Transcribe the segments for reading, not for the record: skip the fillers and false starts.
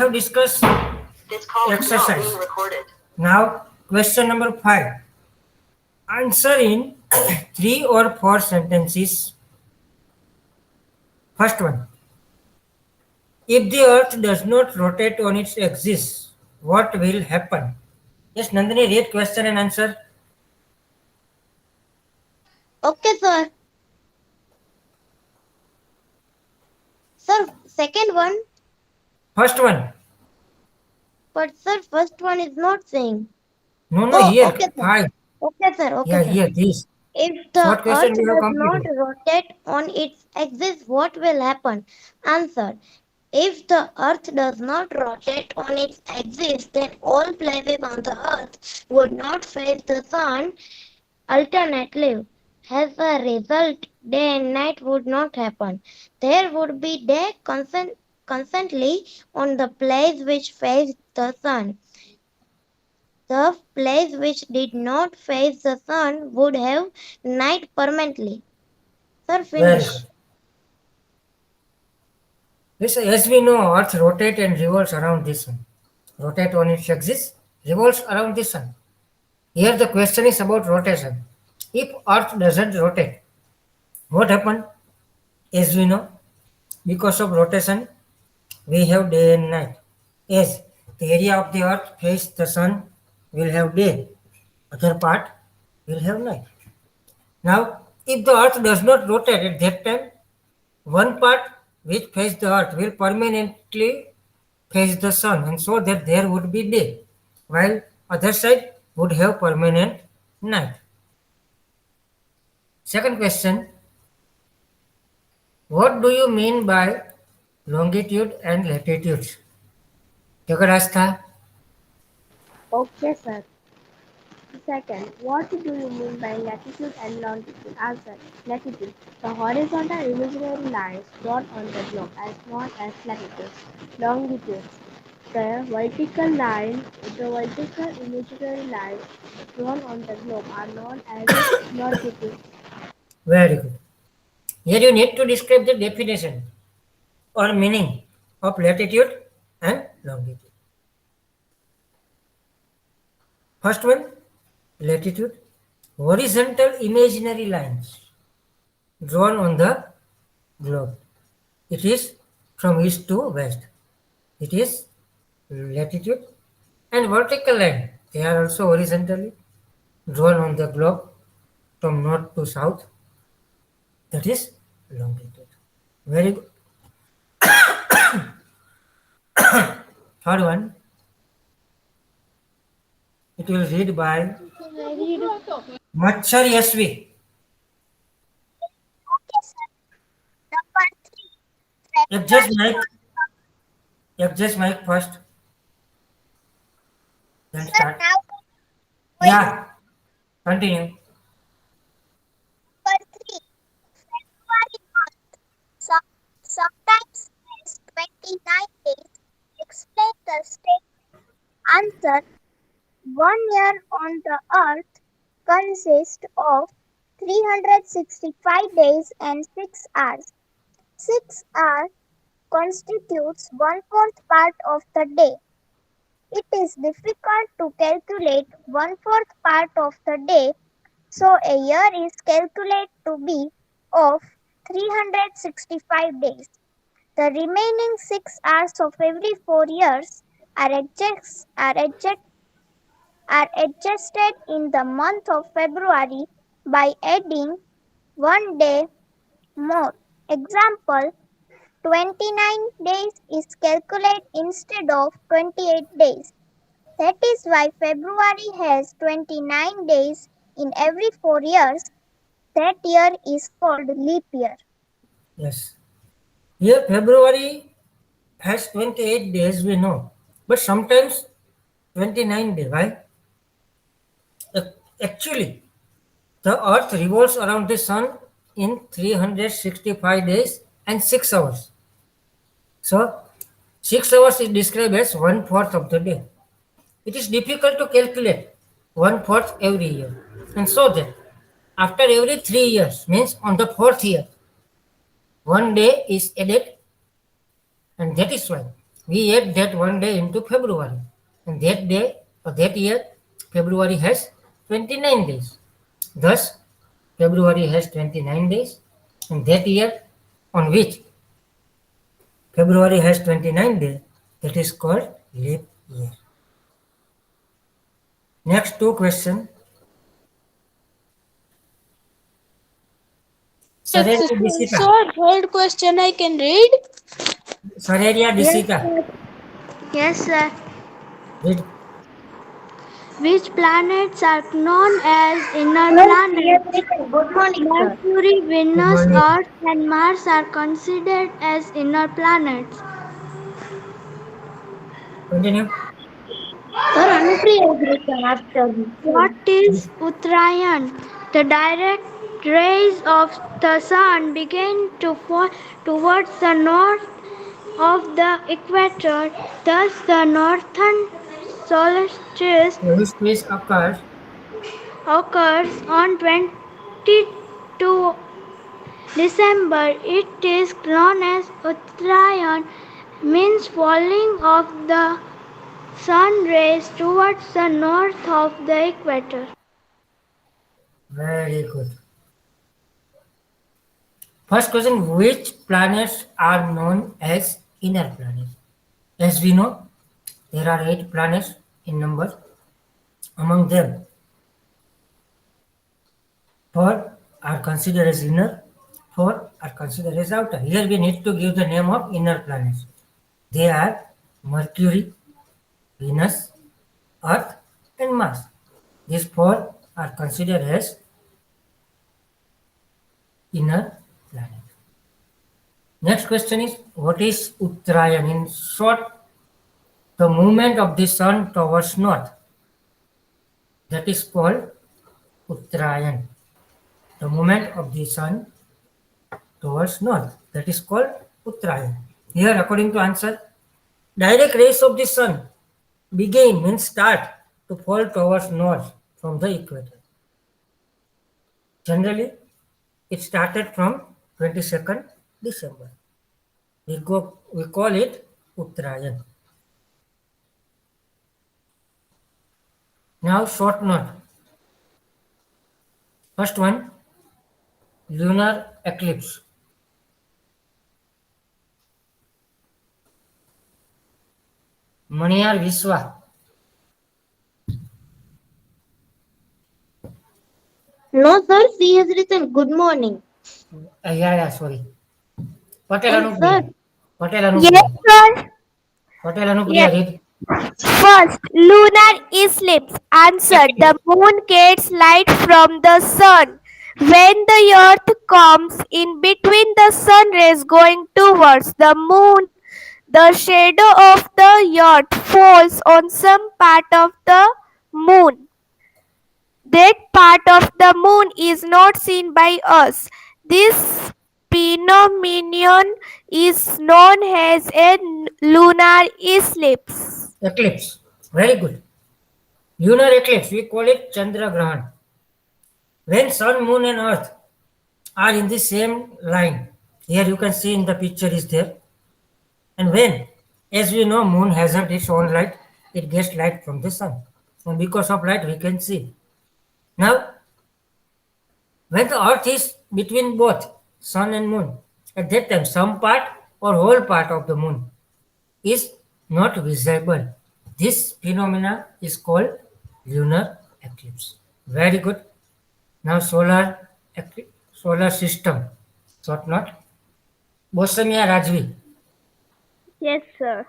have discussed This call is now exercise. being recorded. Now, question number 5. Answer in 3 or 4 sentences. First one. If the earth does not rotate on its axis, what will happen? Yes, Nandini, read question and answer. Okay, sir. Sir, second one. First one. But sir, first one is not saying. No, Oh, here. okay, sir. 5. Okay, sir. Okay, Yeah, sir. here, this. If Short the question earth we have does not completed. rotate on its axis, what will happen? Answer. If the earth does not rotate on its axis, then all places on the earth would not face the sun alternately. As a result, day and night would not happen. There would be day constantly on the place which faced the sun. The place which did not face the sun would have night permanently. Sir, Very good. finish. This, as we know, Earth rotates and revolves around the sun. Rotate on its axis, revolves around the sun. Here the question is about rotation. If Earth doesn't rotate, what happens? As we know, because of rotation, we have day and night. As the area of the Earth faces the sun will have day, other part will have night. Now, if the Earth does not rotate at that time, one part which faces the Earth will permanently face the sun, and so that there would be day, while other side would have permanent night. Second question, what do you mean by longitude and latitude? Jagarastha, Okay, sir. Second, what do you mean by latitude and longitude? Answer. Latitude. The horizontal imaginary lines drawn on the globe as known as latitudes. Longitude. The vertical imaginary lines drawn on the globe are known as longitudes. very good. Here you need to describe the definition or meaning of latitude and longitude. First one, latitude, horizontal imaginary lines drawn on the globe. It is from east to west. It is latitude, and vertical line. They are also horizontally drawn on the globe from north to south. That is longitude. Very good. Third one, it will read by Machar Yasvi. Okay, sir. Number 3. Adjust February mic. month. Adjust mic first. Then Sir, start. now wait. Yeah. Continue. Number 3. February month. Sometimes has 29 days. Explain the statement. Answer. 1 year on the earth consists of 365 days and 6 hours. 6 hours constitutes one-fourth part of the day. It is difficult to calculate one-fourth part of the day, so a year is calculated to be of 365 days. The remaining 6 hours of every 4 years are, adjusted in the month of February by adding 1 day more. Example, 29 days is calculated instead of 28 days. That is why February has 29 days in every 4 years. That year is called leap year. Yes. Here February has 28 days, we know. But sometimes 29 days. Why? Actually, the earth revolves around the sun in 365 days and 6 hours. So, 6 hours is described as one fourth of the day. It is difficult to calculate one fourth every year. And so then, after every 3 years, means on the fourth year, one day is added, and that is why we add that one day into February. And that day, or that year, February has 29 days. Thus, February has 29 days, and that year on which February has 29 days, that is called leap year. Next two questions. Sareria Disita. So, third question I can read. Sareria Disita. Yes, sir. Read. Which planets are known as inner Yes, planets? good morning, sir. Mercury, Venus, morning. Earth, and Mars are considered as inner planets. Continue. Sir, Anupriya has written after me. What is Uttarayan? The direct rays of the sun begin to fall towards the north of the equator. Thus, the northern solstice Which quiz occurs occurs on 22 December. It is known as Uttarayan, means falling of the sun rays towards the north of the equator. very good. First question, which planets are known as inner planets? As we know, there are 8 planets in number. Among them, 4 are considered as inner, 4 are considered as outer. Here we need to give the name of inner planets. They are Mercury, Venus, Earth, and Mars. These 4 are considered as inner planet. Next question is, what is Uttarayan? In short, the movement of the sun towards north. That is called Uttarayan. The movement of the sun towards north. That is called Uttarayan. Here, according to answer, direct rays of the sun begin, means start, to fall towards north from the equator. Generally, it started from 22nd December. We call it Uttarayan. Now, short note. First one, lunar eclipse. Maniyar Viswa. No, sir, she has written good morning. Yeah, sorry. Patel And Anupriya. sir, Patel Yes, Anupriya. sir. Patel Anupriya, Yes. read. First, lunar eclipse. Answer. The moon gets light from the sun. When the earth comes in between the sun rays going towards the moon, the shadow of the earth falls on some part of the moon. That part of the moon is not seen by us. This phenomenon is known as a lunar eclipse. Eclipse. Very good. Lunar eclipse, we call it Chandra Grahan. When sun, moon, and earth are in the same line, here you can see in the picture is there. And when, as we know, moon hasn't its own light, it gets light from the sun. And because of light, we can see. Now, when the earth is between both sun and moon, at that time, some part or whole part of the moon is not visible. This phenomena is called lunar eclipse. Very good. Now, solar system. Short note. Bosamia Rajvi. Yes, sir.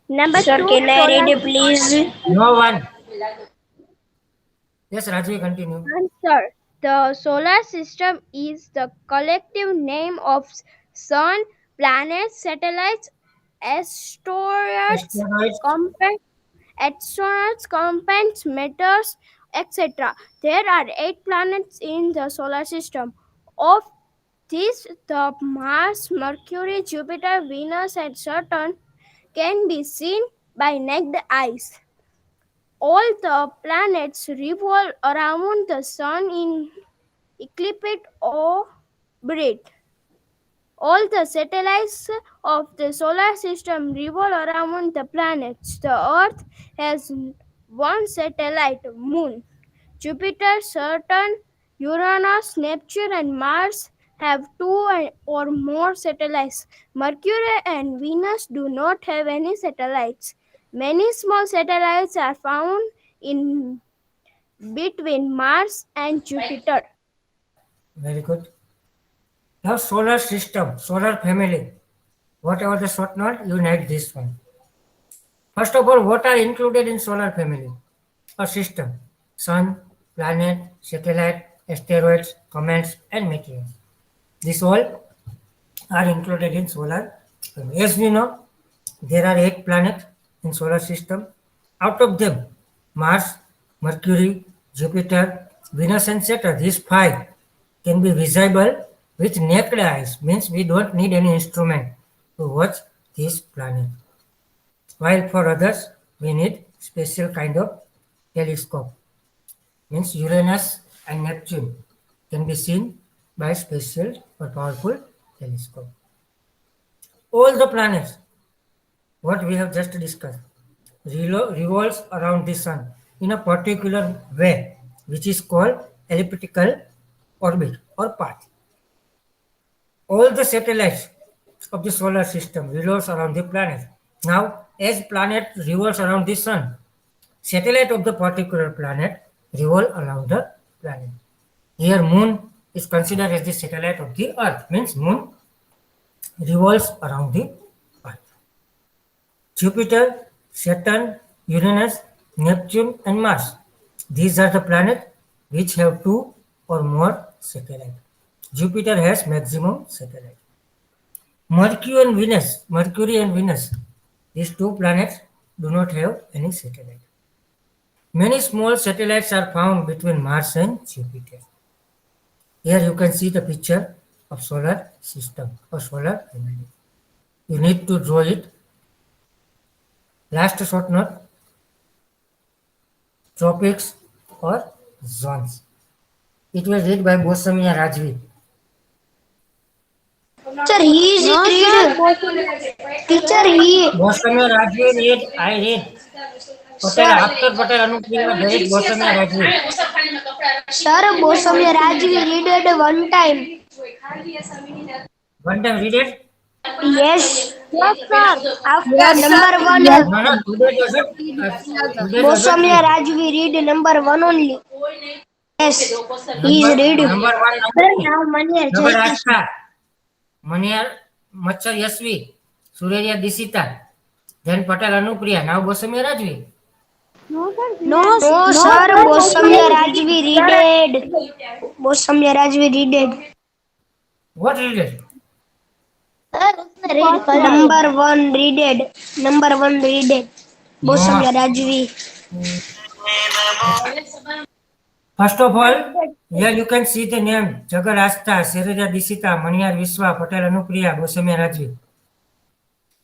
Number Sir, two, can I solar read it, please? No one. Yes, Rajvi, continue. Answer. The solar system is the collective name of sun, planets, satellites, asteroids, Asteroids. comets, meteors, etc. There are 8 planets in the solar system. Of these, the Mars, Mercury, Jupiter, Venus, and Saturn can be seen by naked eyes. All the planets revolve around the sun in ecliptic orbit. All the satellites of the solar system revolve around the planets. The Earth has one satellite, Moon. Jupiter, Saturn, Uranus, Neptune, and Mars have two or more satellites. Mercury and Venus do not have any satellites. Many small satellites are found in between Mars and Jupiter. Very good. Now solar system, solar family. Whatever the short note, you need this one. First of all, what are included in solar family? A system. Sun, planet, satellite, asteroids, comets, and meteors. These all are included in solar family. As we know, there are 8 planets in solar system. Out of them, Mars, Mercury, Jupiter, Venus, and Saturn, these 5 can be visible with naked eyes. Means we don't need any instrument to watch these planets. While for others, we need special kind of telescope. Means Uranus and Neptune can be seen by special or powerful telescope. All the planets, what we have just discussed, revolves around the sun in a particular way, which is called elliptical orbit or path. All the satellites of the solar system revolves around the planet. Now, as planet revolves around the sun, satellite of the particular planet revolve around the planet. Here, moon is considered as the satellite of the earth, means moon revolves around the earth. Jupiter, Saturn, Uranus, Neptune, and Mars. These are the planets which have 2 or more satellites. Jupiter has maximum satellite. Mercury and Venus, these 2 planets do not have any satellite. Many small satellites are found between Mars and Jupiter. Here you can see the picture of solar system or solar family. You need to draw it. Last short note, tropics or zones. It was read by Goswami Rajvi. Teacher, he is read. Teacher, he. Goswami Rajvi read, I read. Patel, after Patel Anupriya, there is Goswami Rajvi. Sir, Goswami Rajvi read it one time. One time read it. Yes. Yes, sir. After Yes, number one, No, no, today doesn't. Goswami Rajvi read number one only. Yes, he is reading. Number 1, Sir, now money number Ashka, Maniyar Machar Yasvi, Surya Disita, then Patel Anupriya, now Goswami Rajvi. No, sir, Goswami Rajvi read. Goswami Rajvi read. What read it? Number one read. Number one read. Goswami Rajvi. First of all, here you can see the name Jagar Asta, Surya Disita, Maniyar Viswa, Patel Anupriya, Goswami Rajvi.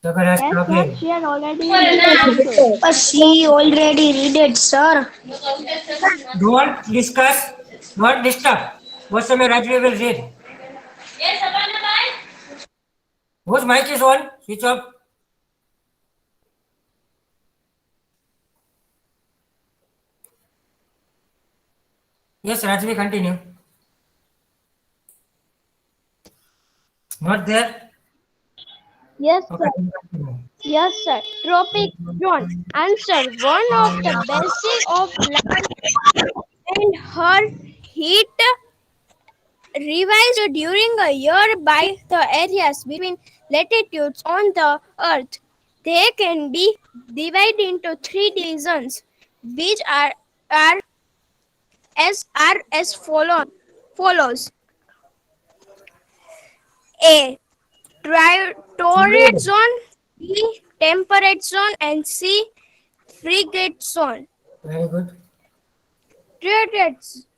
Jagar Asta, okay. She had already read. But she already read it, sir. Don't discuss, don't disturb. Goswami Rajvi will read. Whose mic is on? Switch off. Yes, Rajvi, continue. Not there? Yes, Okay, sir. continue. Yes, sir. Tropic zone. Answer. One of the basic of land and her heat revised during a year by the areas between latitudes on the earth. They can be divided into 3 divisions, which are as follows. A. Torrid zone, B. Temperate zone, and C. Frigate zone. Very good.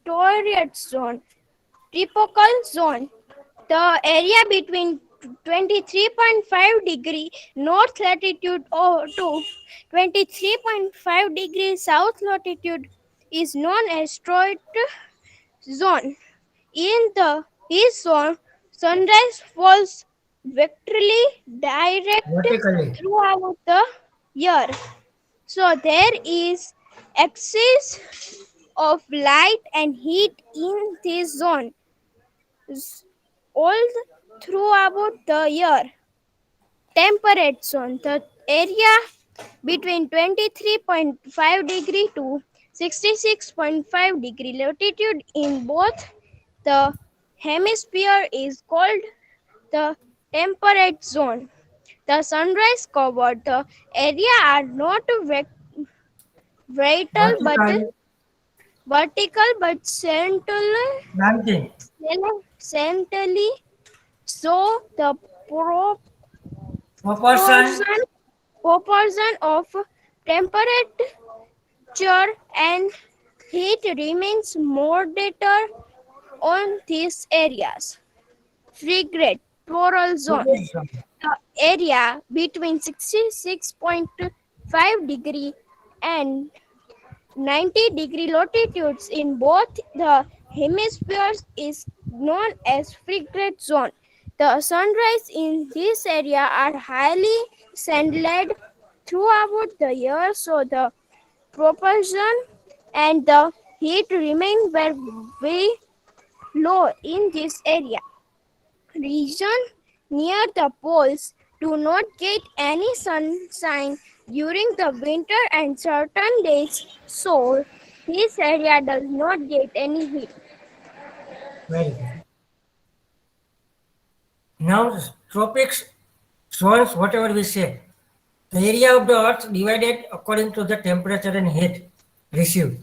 Torrid zone. Tropical zone. The area between 23.5 degree north latitude to 23.5 degrees south latitude is known as torrid zone. In this zone, sunrise falls vertically direct Vertically. throughout the year. So there is excess of light and heat in this zone all throughout the year. Temperate zone, the area between 23.5 degree to 66.5 degree latitude in both the hemisphere is called the temperate zone. The sunrise covered the area are not Vertical. vertical but Planting. centrally, so the Proportion. proportion of temperature and heat remains moderate on these areas. Frigate floral zone, Frigid zone. the area between 66.5 degree and 90 degree latitudes in both the hemispheres is known as frigate zone. The sunrise in this area are highly sunlit throughout the year, so the propulsion and the heat remain very low in this area. Region near the poles do not get any sunshine during the winter and certain days, so this area does not get any heat. Very good. Now, tropics zones, whatever we say, the area of the earth divided according to the temperature and heat received.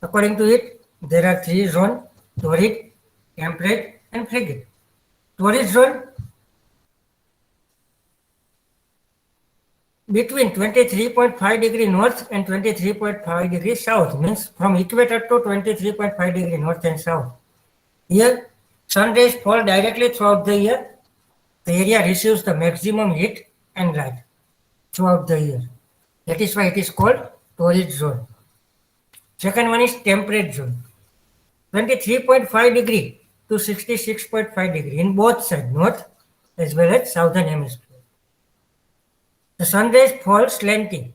According to it, there are three zones: torrid, temperate, and frigid. Torrid zone between 23.5 degree north and 23.5 degree south, means from equator to 23.5 degree north and south. Here, sun rays fall directly throughout the year. The area receives the maximum heat and light throughout the year. That is why it is called torrid zone. Second one is temperate zone. 23.5 degree to 66.5 degree in both sides, north as well as southern hemisphere. The sun rays fall slanting,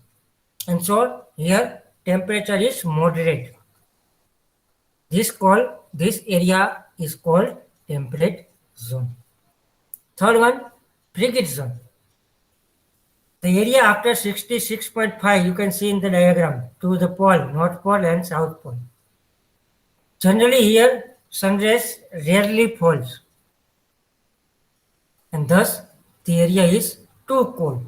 and so here temperature is moderate. This area is called temperate zone. Third one, frigid zone. The area after 66.5 you can see in the diagram to the pole, north pole and south pole. Generally here sun rays rarely falls, and thus the area is too cold.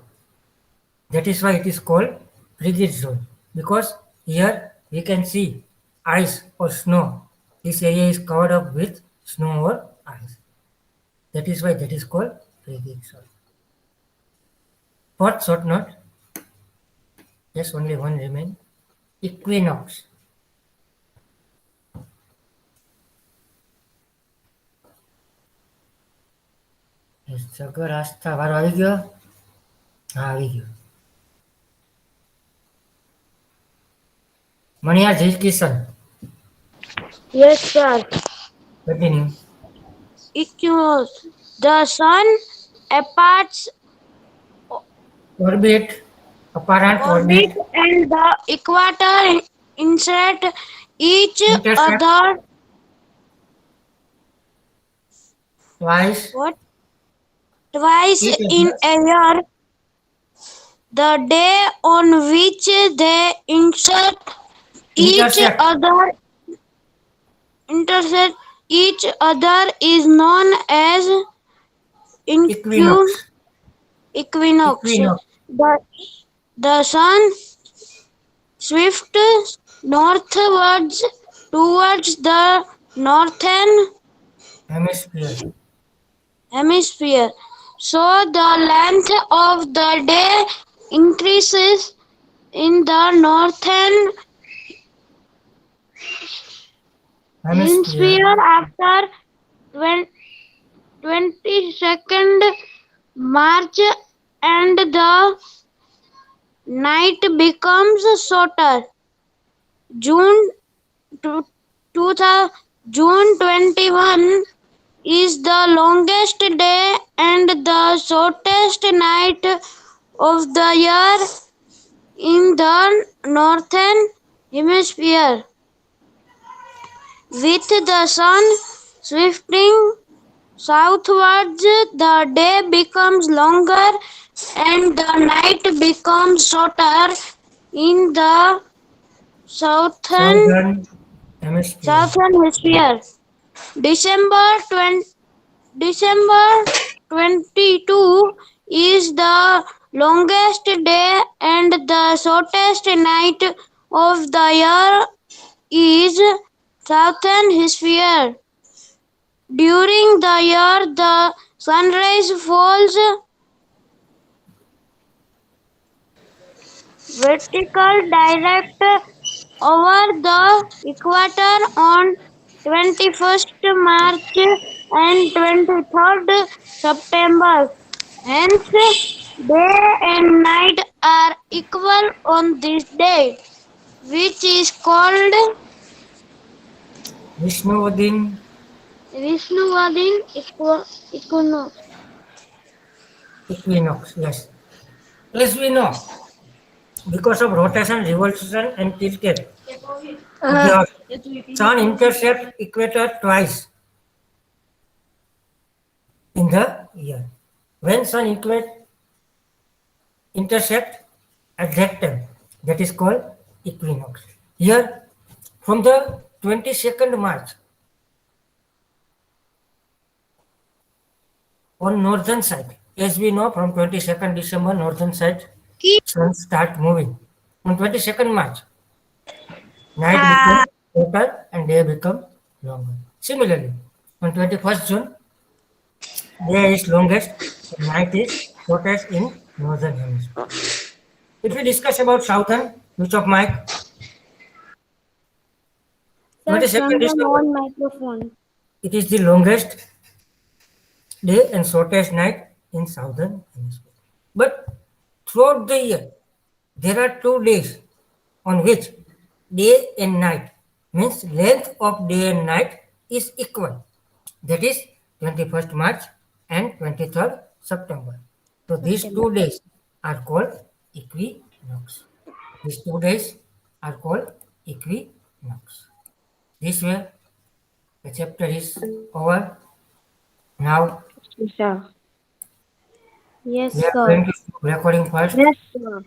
That is why it is called frigid zone, because here we can see ice or snow. This area is covered up with snow or ice. That is why that is called frigid zone. Fourth short note, yes, only one remain. Equinox. Sagar આસ્થા વારો આવી ગયો. હા, આવી ગયો. મણિયાર જય Kishan. Yes, sir. Continue. Equinox. The sun apparts Orbit. Apparent orbit orbit. and the equator intersect each Intersect. other Twice. twice Each in other. a year. The day on which they intersect Intersect. each other is known as Equinox. equinox. Equinox. The sun swifts northwards towards the northern hemisphere. So the length of the day increases in the northern hemisphere after 22nd March, and the night becomes shorter. June 21 is the longest day and the shortest night of the year in the northern hemisphere. With the sun shifting southwards, the day becomes longer and the night becomes shorter in the Southern Hemisphere. hemisphere. December 22 is the longest day and the shortest night of the year is southern hemisphere. During the year, the sunrise falls vertical direct over the equator on 21st March and 23rd September. Hence, day and night are equal on this day, which is called Vishnuvadin Vishnuvadin equinox. Yes. As we know, because of rotation, revolution, and tilt, the sun intersects equator twice in the year. When sun intersect at that time, that is called equinox. Here, from the 22nd March on northern side, as we know, from 22nd December northern side, sun start moving. On 22nd March, night becomes shorter and day become longer. Similarly, on 21st June, day is longest and night is shortest in northern hemisphere. If we discuss about southern, which of Mike? 22nd December, microphone. it is the longest day and shortest night in southern hemisphere. But throughout the year, there are 2 days on which day and night, means length of day and night, is equal. That is 21st March and 23rd September. So these 2 days are called equinox. These 2 days are called equinox. This way, the chapter is over. Now Yes, we are sir. going to stop recording first. Yes, sir.